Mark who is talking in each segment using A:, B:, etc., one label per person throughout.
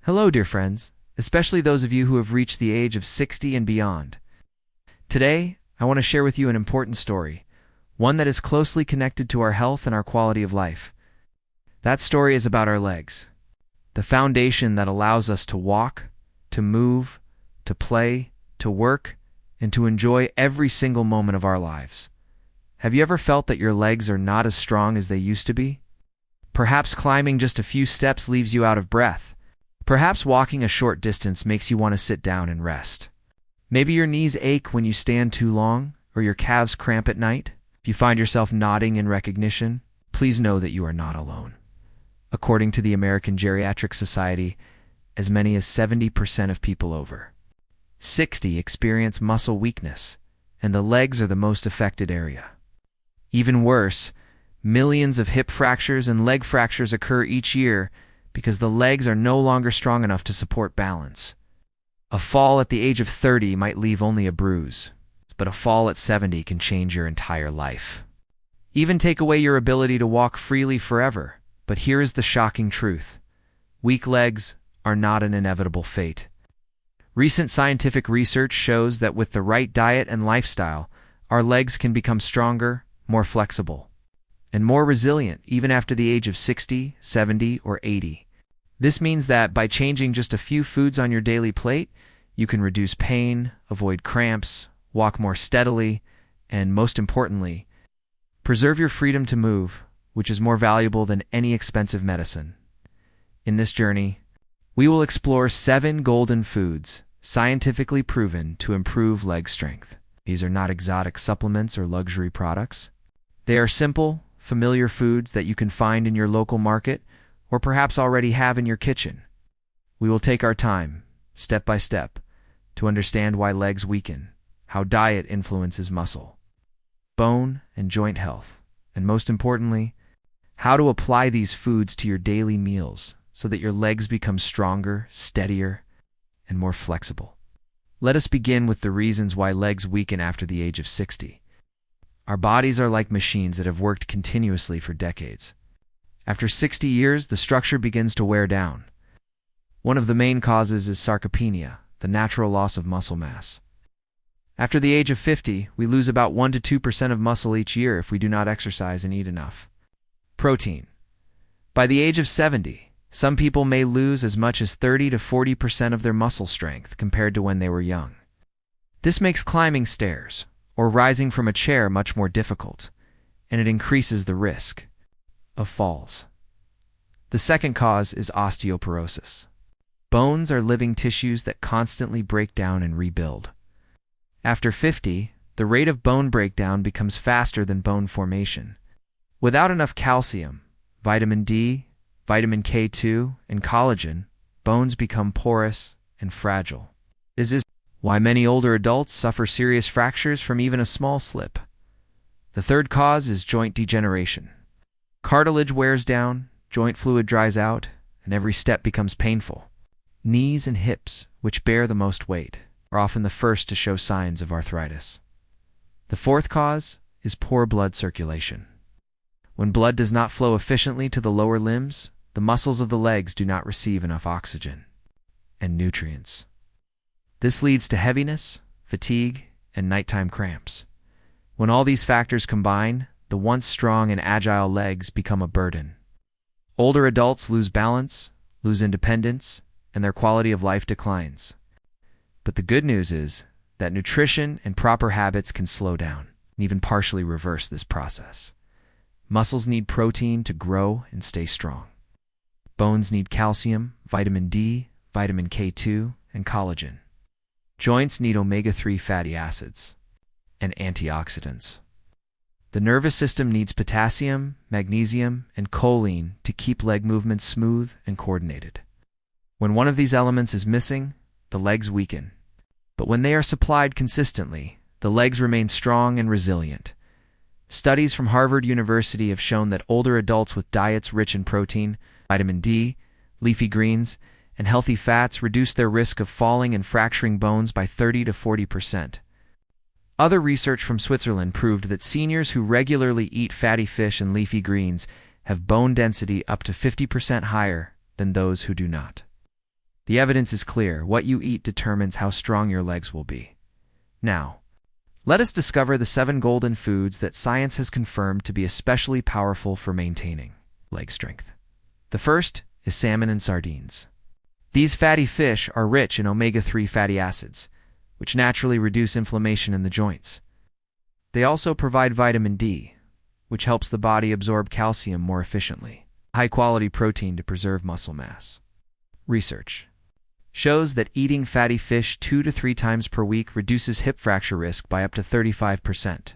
A: Hello, dear friends, especially those of you who have reached the age of 60 and beyond. Today, I want to share with you an important story, one that is closely connected to our health and our quality of life. That story is about our legs, the foundation that allows us to walk, to move, to play, to work, and to enjoy every single moment of our lives. Have you ever felt that your legs are not as strong as they used to be? Perhaps climbing just a few steps leaves you out of breath. Perhaps walking a short distance makes you want to sit down and rest. Maybe your knees ache when you stand too long, or your calves cramp at night. If you find yourself nodding in recognition, please know that you are not alone. According to the American Geriatric Society, as many as 70% of people over 60 experience muscle weakness, and the legs are the most affected area. Even worse, millions of hip fractures and leg fractures occur each year because the legs are no longer strong enough to support balance. A fall at the age of 30 might leave only a bruise, but a fall at 70 can change your entire life. Even take away your ability to walk freely forever. But here is the shocking truth. Weak legs are not an inevitable fate. Recent scientific research shows that with the right diet and lifestyle, our legs can become stronger, more flexible, and more resilient even after the age of 60, 70, or 80. This means that by changing just a few foods on your daily plate, you can reduce pain, avoid cramps, walk more steadily, and most importantly, preserve your freedom to move, which is more valuable than any expensive medicine. In this journey, we will explore 7 golden foods scientifically proven to improve leg strength. These are not exotic supplements or luxury products. They are simple, familiar foods that you can find in your local market or perhaps already have in your kitchen. We will take our time, step by step, to understand why legs weaken, how diet influences muscle, bone, and joint health, and most importantly, how to apply these foods to your daily meals so that your legs become stronger, steadier, and more flexible. Let us begin with the reasons why legs weaken after the age of 60. Our bodies are like machines that have worked continuously for decades. After 60 years, the structure begins to wear down. One of the main causes is sarcopenia, the natural loss of muscle mass. After the age of 50, we lose about 1 to 2% of muscle each year if we do not exercise and eat enough. Protein. By the age of 70, some people may lose as much as 30 to 40% of their muscle strength compared to when they were young. This makes climbing stairs or rising from a chair much more difficult, and it increases the risk of falls. The second cause is osteoporosis. Bones are living tissues that constantly break down and rebuild. After 50, the rate of bone breakdown becomes faster than bone formation. Without enough calcium, vitamin D, vitamin K2, and collagen, bones become porous and fragile. This is why many older adults suffer serious fractures from even a small slip. The third cause is joint degeneration. Cartilage wears down, joint fluid dries out, and every step becomes painful. Knees and hips, which bear the most weight, are often the first to show signs of arthritis. The fourth cause is poor blood circulation. When blood does not flow efficiently to the lower limbs, the muscles of the legs do not receive enough oxygen and nutrients. This leads to heaviness, fatigue, and nighttime cramps. When all these factors combine, the once strong and agile legs become a burden. Older adults lose balance, lose independence, and their quality of life declines. But the good news is that nutrition and proper habits can slow down and even partially reverse this process. Muscles need protein to grow and stay strong. Bones need calcium, vitamin D, vitamin K2, and collagen. Joints need omega-3 fatty acids and antioxidants. The nervous system needs potassium, magnesium, and choline to keep leg movements smooth and coordinated. When one of these elements is missing, the legs weaken. But when they are supplied consistently, the legs remain strong and resilient. Studies from Harvard University have shown that older adults with diets rich in protein, vitamin D, leafy greens, and healthy fats reduce their risk of falling and fracturing bones by 30 to 40%. Other research from Switzerland proved that seniors who regularly eat fatty fish and leafy greens have bone density up to 50% higher than those who do not. The evidence is clear. What you eat determines how strong your legs will be. Now, let us discover the 7 golden foods that science has confirmed to be especially powerful for maintaining leg strength. The first is salmon and sardines. These fatty fish are rich in omega-3 fatty acids, which naturally reduce inflammation in the joints. They also provide vitamin D, which helps the body absorb calcium more efficiently. High-quality protein to preserve muscle mass. Research shows that eating fatty fish 2 to 3 times per week reduces hip fracture risk by up to 35%.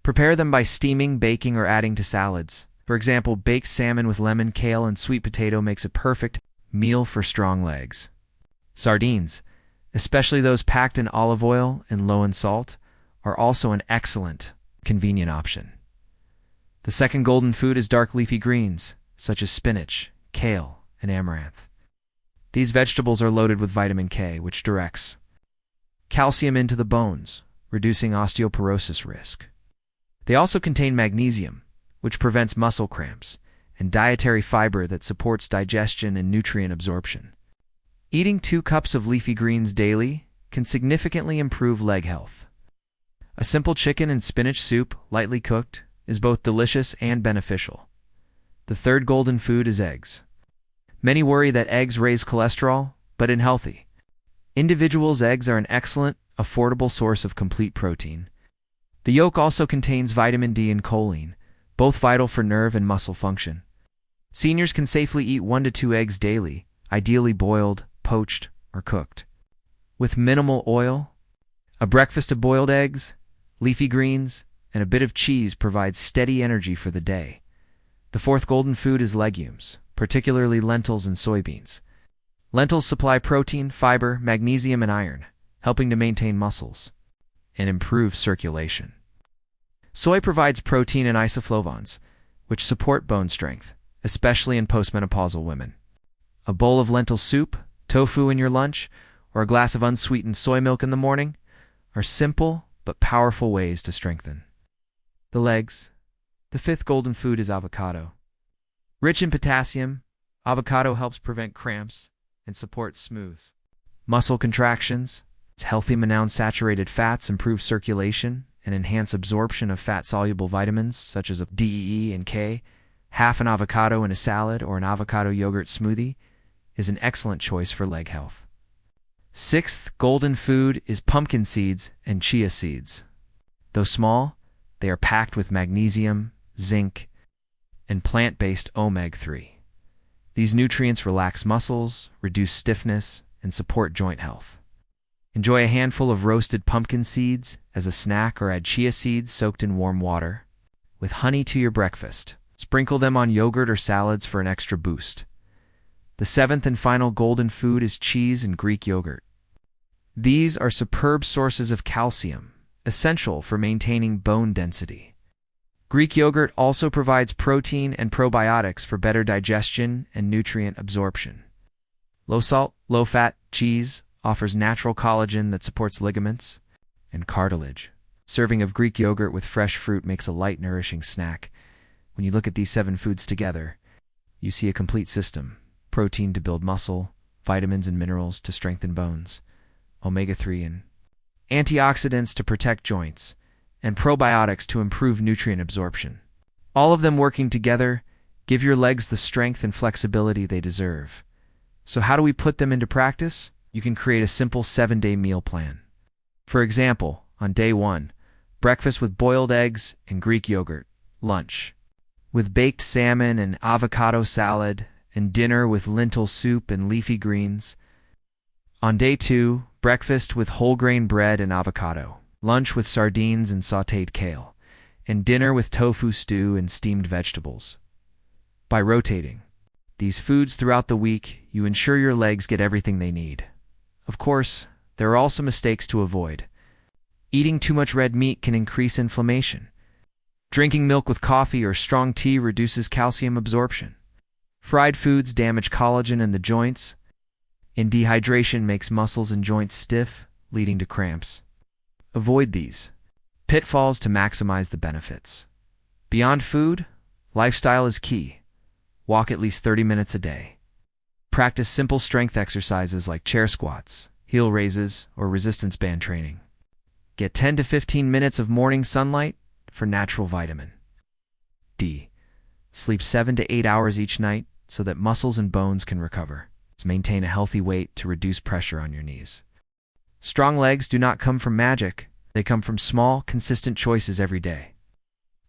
A: Prepare them by steaming, baking, or adding to salads. For example, baked salmon with lemon, kale, and sweet potato makes a perfect meal for strong legs. Sardines, especially those packed in olive oil and low in salt, are also an excellent, convenient option. The second golden food is dark leafy greens, such as spinach, kale, and amaranth. These vegetables are loaded with vitamin K, which directs calcium into the bones, reducing osteoporosis risk. They also contain magnesium, which prevents muscle cramps, and dietary fiber that supports digestion and nutrient absorption. Eating 2 cups of leafy greens daily can significantly improve leg health. A simple chicken and spinach soup, lightly cooked, is both delicious and beneficial. The third golden food is eggs. Many worry that eggs raise cholesterol, but in healthy individuals, eggs are an excellent, affordable source of complete protein. The yolk also contains vitamin D and choline, both vital for nerve and muscle function. Seniors can safely eat 1 to 2 eggs daily, ideally boiled, poached, or cooked. With minimal oil, a breakfast of boiled eggs, leafy greens, and a bit of cheese provides steady energy for the day. The fourth golden food is legumes, particularly lentils and soybeans. Lentils supply protein, fiber, magnesium, and iron, helping to maintain muscles and improve circulation. Soy provides protein and isoflavones, which support bone strength, especially in postmenopausal women. A bowl of lentil soup, tofu in your lunch, or a glass of unsweetened soy milk in the morning are simple but powerful ways to strengthen the legs. The fifth golden food is avocado. Rich in potassium, avocado helps prevent cramps and support smooth muscle contractions. Its healthy monounsaturated fats improve circulation and enhance absorption of fat-soluble vitamins such as D, E, and K. Half an avocado in a salad or an avocado yogurt smoothie is an excellent choice for leg health. Sixth golden food is pumpkin seeds and chia seeds. Though small, they are packed with magnesium, zinc, and plant-based omega-3. These nutrients relax muscles, reduce stiffness, and support joint health. Enjoy a handful of roasted pumpkin seeds as a snack or add chia seeds soaked in warm water with honey to your breakfast. Sprinkle them on yogurt or salads for an extra boost. The seventh and final golden food is cheese and Greek yogurt. These are superb sources of calcium, essential for maintaining bone density. Greek yogurt also provides protein and probiotics for better digestion and nutrient absorption. Low-salt, low-fat cheese offers natural collagen that supports ligaments and cartilage. Serving of Greek yogurt with fresh fruit makes a light, nourishing snack. When you look at these 7 foods together, you see a complete system. Protein to build muscle, vitamins and minerals to strengthen bones, omega-3 and antioxidants to protect joints, and probiotics to improve nutrient absorption. All of them working together give your legs the strength and flexibility they deserve. So how do we put them into practice? You can create a simple 7-day meal plan. For example, on day 1, breakfast with boiled eggs and Greek yogurt, lunch with baked salmon and avocado salad, and dinner with lentil soup and leafy greens. On day 2, breakfast with whole grain bread and avocado, lunch with sardines and sautéed kale, and dinner with tofu stew and steamed vegetables. By rotating these foods throughout the week, you ensure your legs get everything they need. Of course, there are also mistakes to avoid. Eating too much red meat can increase inflammation. Drinking milk with coffee or strong tea reduces calcium absorption. Fried foods damage collagen in the joints, and dehydration makes muscles and joints stiff, leading to cramps. Avoid these pitfalls to maximize the benefits. Beyond food, lifestyle is key. Walk at least 30 minutes a day. Practice simple strength exercises like chair squats, heel raises, or resistance band training. Get 10 to 15 minutes of morning sunlight for natural vitamin D. Sleep 7 to 8 hours each night so that muscles and bones can recover. Maintain a healthy weight to reduce pressure on your knees. Strong legs do not come from magic. They come from small, consistent choices every day.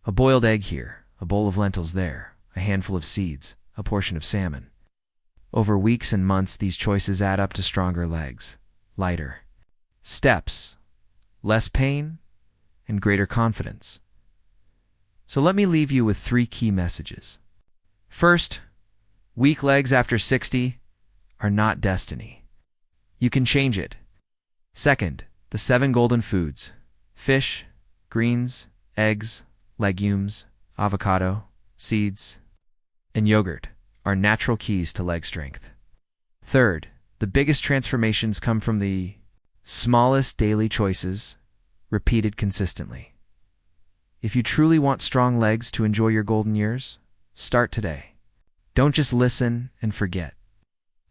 A: A boiled egg here, a bowl of lentils there, a handful of seeds, a portion of salmon. Over weeks and months, these choices add up to stronger legs, lighter steps, less pain, and greater confidence. So let me leave you with 3 key messages. First, weak legs after 60 are not destiny. You can change it. Second, the 7 golden foods: fish, greens, eggs, legumes, avocado, seeds, and yogurt are natural keys to leg strength. Third, the biggest transformations come from the smallest daily choices, repeated consistently. If you truly want strong legs to enjoy your golden years, start today. Don't just listen and forget.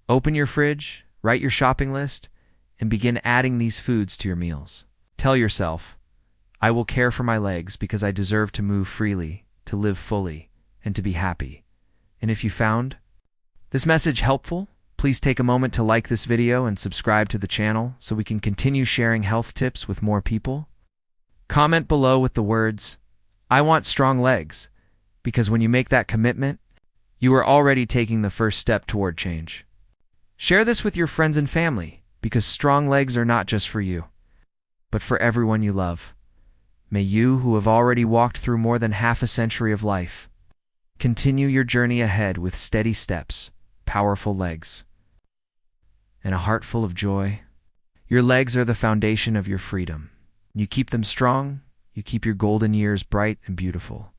A: Open your fridge, write your shopping list, and begin adding these foods to your meals. Tell yourself, I will care for my legs because I deserve to move freely, to live fully, and to be happy. And if you found this message helpful, please take a moment to like this video and subscribe to the channel so we can continue sharing health tips with more people. Comment below with the words, I want strong legs, because when you make that commitment, you are already taking the first step toward change. Share this with your friends and family, because strong legs are not just for you, but for everyone you love. May you, who have already walked through more than half a century of life, continue your journey ahead with steady steps, powerful legs, and a heart full of joy. Your legs are the foundation of your freedom. You keep them strong, you keep your golden years bright and beautiful.